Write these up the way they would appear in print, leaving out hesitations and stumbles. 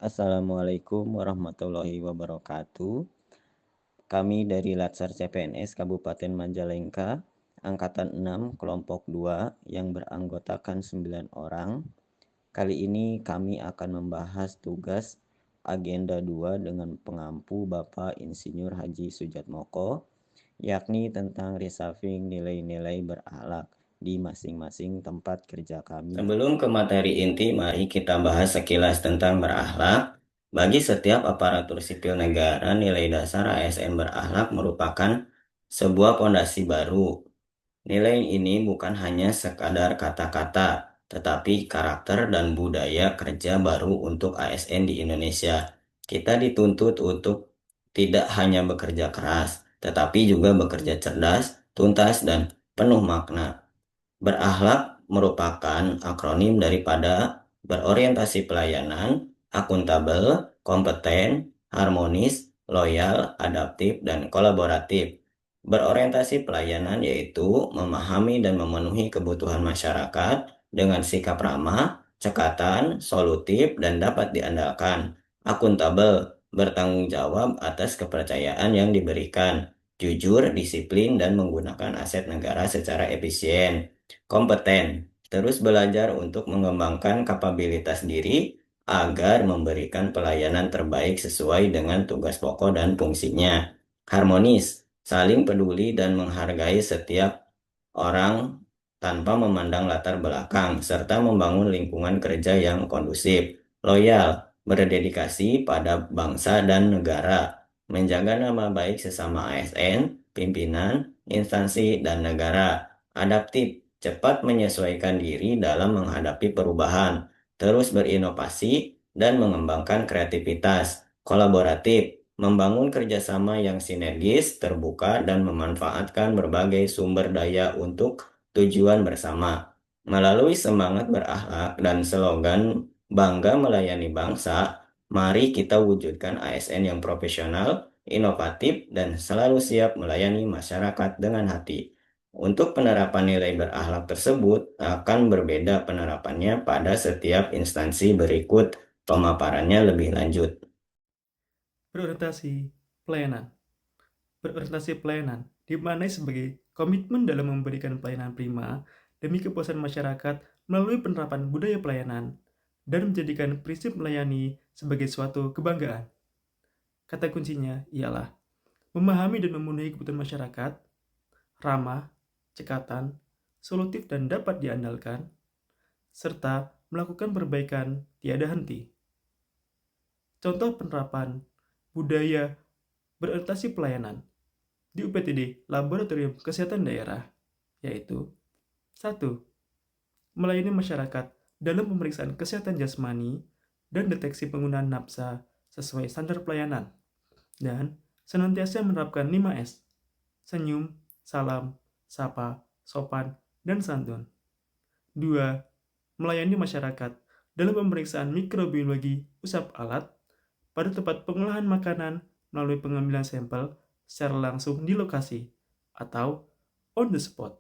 Assalamualaikum warahmatullahi wabarakatuh. Kami dari Latsar CPNS Kabupaten Majalengka, Angkatan 6, Kelompok 2 yang beranggotakan 9 orang. Kali ini kami akan membahas tugas agenda 2 dengan pengampu Bapak Insinyur Haji Sujatmoko, yakni tentang reshuffling nilai-nilai berakhlak di masing-masing tempat kerja kami. Sebelum ke materi inti, mari kita bahas sekilas tentang berakhlak. Bagi setiap aparatur sipil negara, nilai dasar ASN berakhlak merupakan sebuah fondasi baru. Nilai ini bukan hanya sekadar kata-kata, tetapi karakter dan budaya kerja baru untuk ASN di Indonesia. Kita dituntut untuk tidak hanya bekerja keras, tetapi juga bekerja cerdas, tuntas, dan penuh makna. Berakhlak merupakan akronim daripada berorientasi pelayanan, akuntabel, kompeten, harmonis, loyal, adaptif, dan kolaboratif. Berorientasi pelayanan yaitu memahami dan memenuhi kebutuhan masyarakat dengan sikap ramah, cekatan, solutif, dan dapat diandalkan. Akuntabel, bertanggung jawab atas kepercayaan yang diberikan, jujur, disiplin, dan menggunakan aset negara secara efisien. Kompeten, terus belajar untuk mengembangkan kapabilitas diri agar memberikan pelayanan terbaik sesuai dengan tugas pokok dan fungsinya. Harmonis, saling peduli dan menghargai setiap orang tanpa memandang latar belakang, serta membangun lingkungan kerja yang kondusif. Loyal, berdedikasi pada bangsa dan negara, menjaga nama baik sesama ASN, pimpinan, instansi, dan negara. Adaptif, cepat menyesuaikan diri dalam menghadapi perubahan, terus berinovasi, dan mengembangkan kreativitas. Kolaboratif, membangun kerjasama yang sinergis, terbuka, dan memanfaatkan berbagai sumber daya untuk tujuan bersama. Melalui semangat berakhlak dan slogan "Bangga Melayani Bangsa", mari kita wujudkan ASN yang profesional, inovatif, dan selalu siap melayani masyarakat dengan hati. Untuk penerapan nilai berakhlak tersebut akan berbeda penerapannya pada setiap instansi, berikut pemaparannya lebih lanjut. Berorientasi pelayanan. Berorientasi pelayanan dimaknai sebagai komitmen dalam memberikan pelayanan prima demi kepuasan masyarakat melalui penerapan budaya pelayanan dan menjadikan prinsip melayani sebagai suatu kebanggaan. Kata kuncinya ialah memahami dan memenuhi kebutuhan masyarakat, ramah, cekatan, solutif dan dapat diandalkan, serta melakukan perbaikan tiada henti. Contoh penerapan budaya berorientasi pelayanan di UPTD Laboratorium Kesehatan Daerah, yaitu 1. Melayani masyarakat dalam pemeriksaan kesehatan jasmani dan deteksi penggunaan napsa sesuai standar pelayanan, dan senantiasa menerapkan 5S, senyum, salam, sapa, sopan, dan santun. 2. Melayani masyarakat dalam pemeriksaan mikrobiologi usap alat pada tempat pengolahan makanan melalui pengambilan sampel secara langsung di lokasi atau on the spot.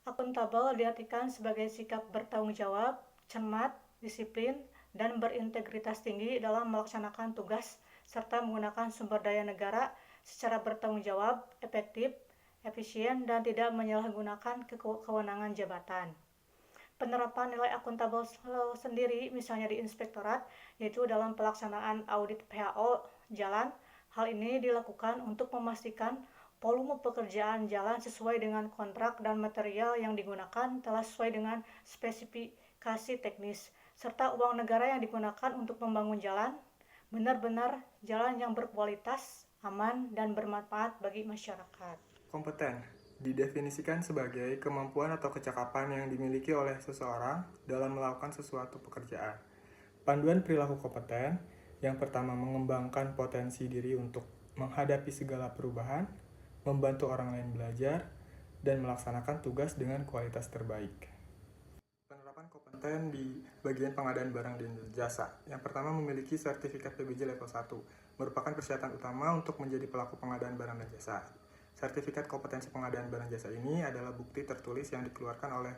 Akuntabel diartikan sebagai sikap bertanggung jawab, cermat, disiplin, dan berintegritas tinggi dalam melaksanakan tugas serta menggunakan sumber daya negara secara bertanggung jawab, efektif, efisien, dan tidak menyalahgunakan kewenangan jabatan. Penerapan nilai akuntabel sendiri misalnya di inspektorat, yaitu dalam pelaksanaan audit PHO jalan. Hal ini dilakukan untuk memastikan volume pekerjaan jalan sesuai dengan kontrak dan material yang digunakan telah sesuai dengan spesifikasi teknis, serta uang negara yang digunakan untuk membangun jalan benar-benar jalan yang berkualitas, aman, dan bermanfaat bagi masyarakat. Kompeten didefinisikan sebagai kemampuan atau kecakapan yang dimiliki oleh seseorang dalam melakukan sesuatu pekerjaan. Panduan perilaku kompeten yang pertama mengembangkan potensi diri untuk menghadapi segala perubahan, membantu orang lain belajar, dan melaksanakan tugas dengan kualitas terbaik. Penerapan kompeten di bagian pengadaan barang dan jasa. Yang pertama memiliki sertifikat PBJ level 1, merupakan persyaratan utama untuk menjadi pelaku pengadaan barang dan jasa. Sertifikat kompetensi pengadaan barang jasa ini adalah bukti tertulis yang dikeluarkan oleh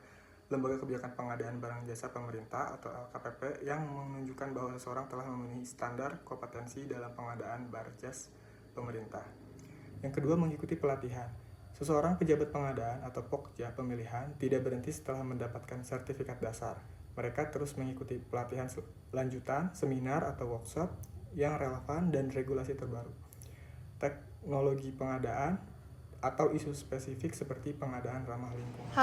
Lembaga Kebijakan Pengadaan Barang Jasa Pemerintah atau LKPP yang menunjukkan bahwa seseorang telah memenuhi standar kompetensi dalam pengadaan barjas pemerintah. Yang kedua, mengikuti pelatihan. Seseorang pejabat pengadaan atau pokja pemilihan tidak berhenti setelah mendapatkan sertifikat dasar. Mereka terus mengikuti pelatihan lanjutan, seminar atau workshop yang relevan dan regulasi terbaru, teknologi pengadaan, atau isu spesifik seperti pengadaan ramah lingkungan.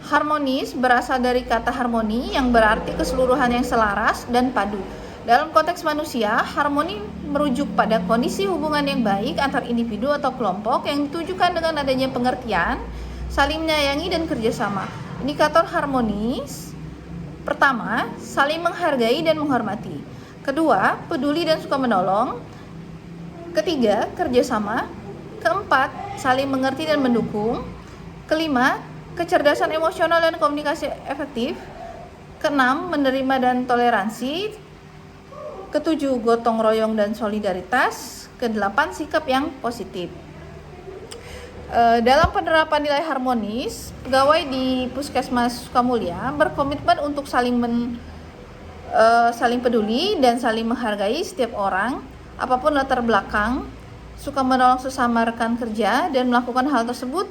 Harmonis berasal dari kata harmoni yang berarti keseluruhan yang selaras dan padu. Dalam konteks manusia, harmoni merujuk pada kondisi hubungan yang baik antar individu atau kelompok yang ditujukan dengan adanya pengertian, saling menyayangi, dan kerjasama. Indikator harmonis: pertama, saling menghargai dan menghormati. Kedua, peduli dan suka menolong. Ketiga, kerjasama. Keempat, saling mengerti dan mendukung. Kelima, kecerdasan emosional dan komunikasi efektif. Keenam, menerima dan toleransi. Ketujuh, gotong royong dan solidaritas. Kedelapan, sikap yang positif. Dalam penerapan nilai harmonis, pegawai di Puskesmas Sukamulya berkomitmen untuk saling peduli dan saling menghargai setiap orang, apapun latar belakang, suka menolong sesama rekan kerja, dan melakukan hal tersebut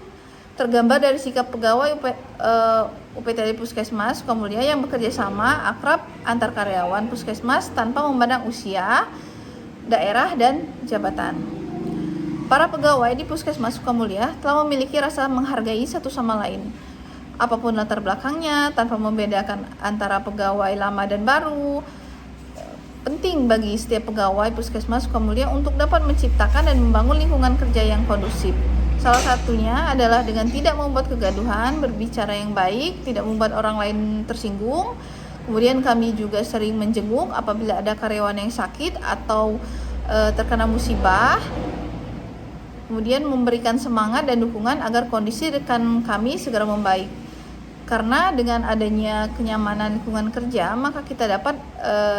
tergambar dari sikap pegawai UPTD Puskesmas Sukamulya yang bekerja sama akrab antar karyawan Puskesmas tanpa memandang usia, daerah, dan jabatan. Para pegawai di Puskesmas Sukamulya telah memiliki rasa menghargai satu sama lain, apapun latar belakangnya, tanpa membedakan antara pegawai lama dan baru. Penting bagi setiap pegawai Puskesmas Sukamulya untuk dapat menciptakan dan membangun lingkungan kerja yang kondusif. Salah satunya adalah dengan tidak membuat kegaduhan, berbicara yang baik, tidak membuat orang lain tersinggung. Kemudian kami juga sering menjenguk apabila ada karyawan yang sakit atau terkena musibah. Kemudian memberikan semangat dan dukungan agar kondisi rekan kami segera membaik. Karena dengan adanya kenyamanan lingkungan kerja, maka kita dapat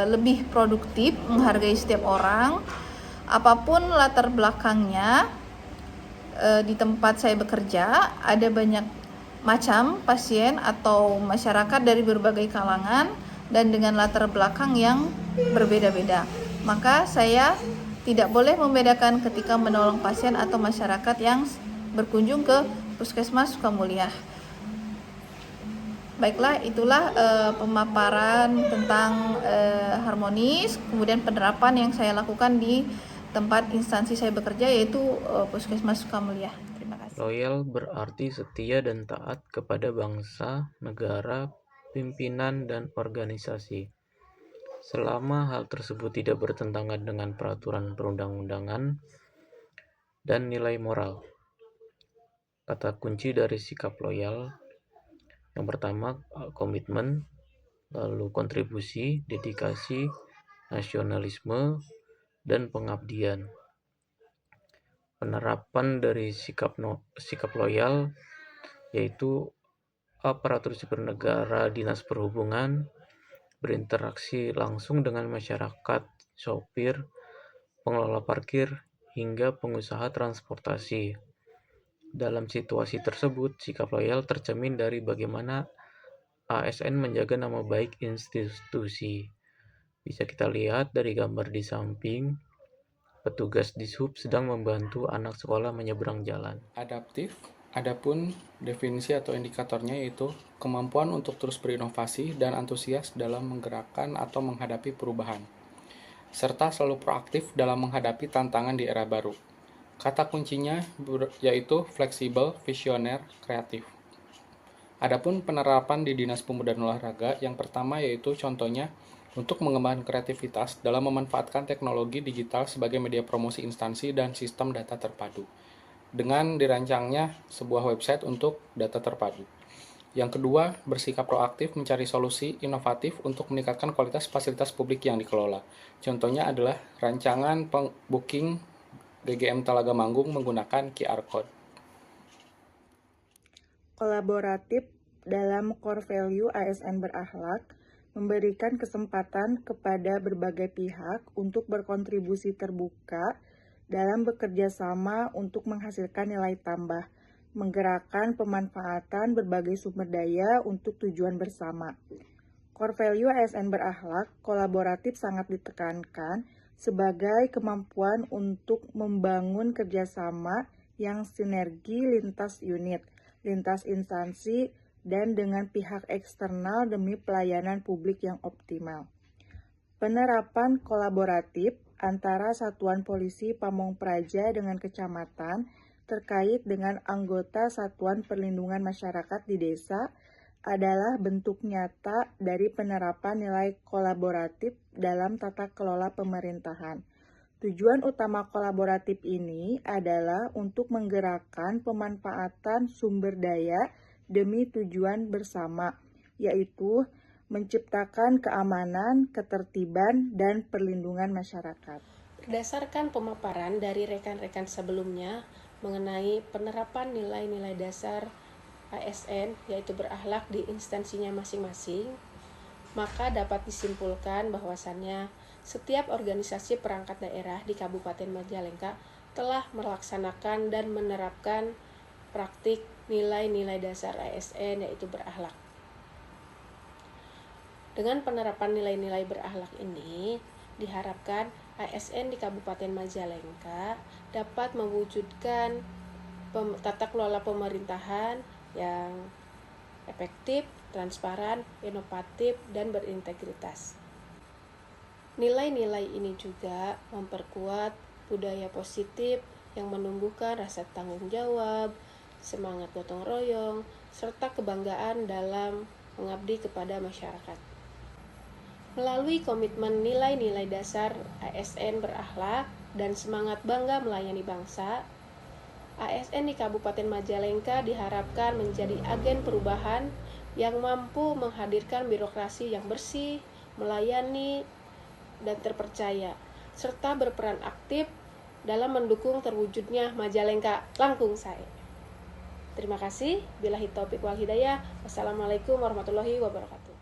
lebih produktif, menghargai setiap orang, apapun latar belakangnya. Di tempat saya bekerja ada banyak macam pasien atau masyarakat dari berbagai kalangan dan dengan latar belakang yang berbeda-beda. Maka saya tidak boleh membedakan ketika menolong pasien atau masyarakat yang berkunjung ke Puskesmas Sukamulya. Baiklah, itulah pemaparan tentang harmonis, kemudian penerapan yang saya lakukan di tempat instansi saya bekerja, yaitu Puskesmas Sukamulya. Terima kasih. Loyal berarti setia dan taat kepada bangsa, negara, pimpinan, dan organisasi. Selama hal tersebut tidak bertentangan dengan peraturan perundang-undangan dan nilai moral. Kata kunci dari sikap loyal: yang pertama, komitmen, lalu kontribusi, dedikasi, nasionalisme, dan pengabdian. Penerapan dari sikap loyal yaitu aparatur sipil negara, dinas perhubungan, berinteraksi langsung dengan masyarakat, sopir, pengelola parkir, hingga pengusaha transportasi. Dalam situasi tersebut, sikap loyal tercermin dari bagaimana ASN menjaga nama baik institusi. Bisa kita lihat dari gambar di samping, petugas Dishub sedang membantu anak sekolah menyeberang jalan. Adaptif, adapun definisi atau indikatornya yaitu kemampuan untuk terus berinovasi dan antusias dalam menggerakkan atau menghadapi perubahan, serta selalu proaktif dalam menghadapi tantangan di era baru. Kata kuncinya yaitu fleksibel, visioner, kreatif. Adapun penerapan di Dinas Pemuda dan Olahraga, yang pertama yaitu contohnya untuk mengembangkan kreativitas dalam memanfaatkan teknologi digital sebagai media promosi instansi dan sistem data terpadu, dengan dirancangnya sebuah website untuk data terpadu. Yang kedua, bersikap proaktif mencari solusi inovatif untuk meningkatkan kualitas fasilitas publik yang dikelola. Contohnya adalah rancangan booking GGM Talaga Manggung menggunakan QR Code. Kolaboratif dalam core value ASN berakhlak memberikan kesempatan kepada berbagai pihak untuk berkontribusi terbuka dalam bekerja sama untuk menghasilkan nilai tambah, menggerakkan pemanfaatan berbagai sumber daya untuk tujuan bersama. Core value ASN berakhlak kolaboratif sangat ditekankan sebagai kemampuan untuk membangun kerjasama yang sinergi lintas unit, lintas instansi, dan dengan pihak eksternal demi pelayanan publik yang optimal. Penerapan kolaboratif antara Satuan Polisi Pamong Praja dengan kecamatan terkait dengan anggota Satuan Perlindungan Masyarakat di desa adalah bentuk nyata dari penerapan nilai kolaboratif dalam tata kelola pemerintahan. Tujuan utama kolaboratif ini adalah untuk menggerakkan pemanfaatan sumber daya demi tujuan bersama, yaitu menciptakan keamanan, ketertiban, dan perlindungan masyarakat. Berdasarkan pemaparan dari rekan-rekan sebelumnya mengenai penerapan nilai-nilai dasar ASN, yaitu berakhlak di instansinya masing-masing, maka dapat disimpulkan bahwasannya setiap organisasi perangkat daerah di Kabupaten Majalengka telah melaksanakan dan menerapkan praktik nilai-nilai dasar ASN, yaitu berakhlak. Dengan penerapan nilai-nilai berakhlak ini, diharapkan ASN di Kabupaten Majalengka dapat mewujudkan tata kelola pemerintahan yang efektif, transparan, inovatif, dan berintegritas. Nilai-nilai ini juga memperkuat budaya positif yang menumbuhkan rasa tanggung jawab, semangat gotong royong, serta kebanggaan dalam mengabdi kepada masyarakat. Melalui komitmen nilai-nilai dasar ASN berakhlak dan semangat bangga melayani bangsa, ASN di Kabupaten Majalengka diharapkan menjadi agen perubahan yang mampu menghadirkan birokrasi yang bersih, melayani, dan terpercaya, serta berperan aktif dalam mendukung terwujudnya Majalengka Langkung Sae. Terima kasih. Billahi taufik wal hidayah. Wassalamualaikum warahmatullahi wabarakatuh.